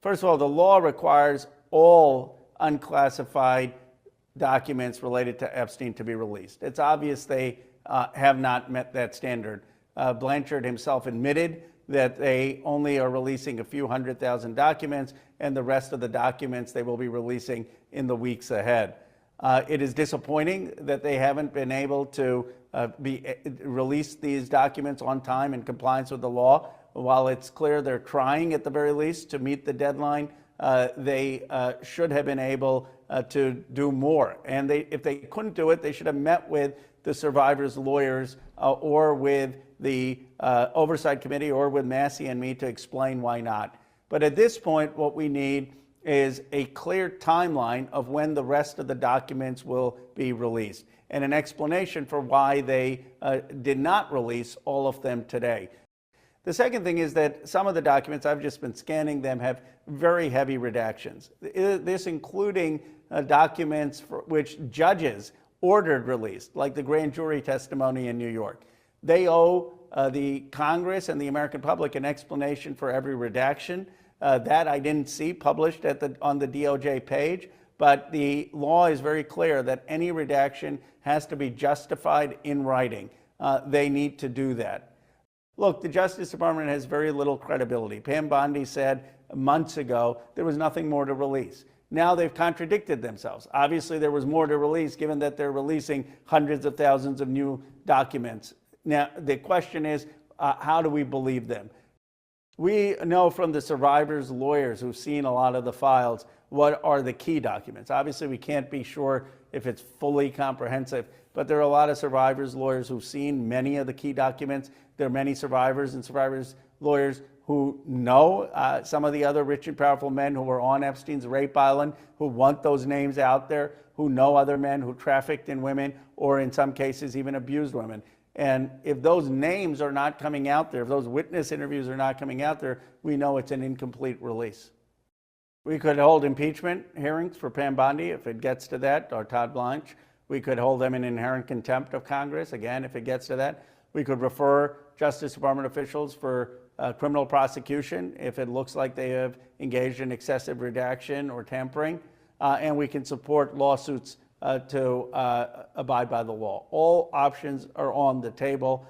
First of all, the law requires all unclassified documents related to Epstein to be released. It's obvious they have not met that standard. Blanchard himself admitted that they only are releasing a few 100,000 documents, and the rest of the documents they will be releasing in the weeks ahead. It is disappointing that they haven't been able to release these documents on time in compliance with the law. While it's clear they're trying at the very least to meet the deadline, they should have been able to do more. And if they couldn't do it, they should have met with the survivors' lawyers or with the Oversight Committee or with Massey and me to explain why not. But at this point, what we need is a clear timeline of when the rest of the documents will be released and an explanation for why they did not release all of them today. The second thing is that some of the documents, I've just been scanning them, have very heavy redactions. This including documents for which judges ordered released, like the grand jury testimony in New York. They owe the Congress and the American public an explanation for every redaction. That I didn't see published on the DOJ page, but the law is very clear that any redaction has to be justified in writing. They need to do that. Look, the Justice Department has very little credibility. Pam Bondi said months ago there was nothing more to release. Now they've contradicted themselves. Obviously, there was more to release given that they're releasing hundreds of thousands of new documents. Now, the question is, how do we believe them? We know from the survivors' lawyers who've seen a lot of the files what are the key documents. Obviously, we can't be sure if it's fully comprehensive, but there are a lot of survivors' lawyers who've seen many of the key documents. There are many survivors and survivors' lawyers who know some of the other rich and powerful men who were on Epstein's rape island, who want those names out there, who know other men who trafficked in women or in some cases even abused women. And if those names are not coming out there, if those witness interviews are not coming out there, we know it's an incomplete release. We could hold impeachment hearings for Pam Bondi if it gets to that, or Todd Blanche. We could hold them in inherent contempt of Congress, again, if it gets to that. We could refer Justice Department officials for criminal prosecution if it looks like they have engaged in excessive redaction or tampering. And we can support lawsuits to abide by the law. All options are on the table.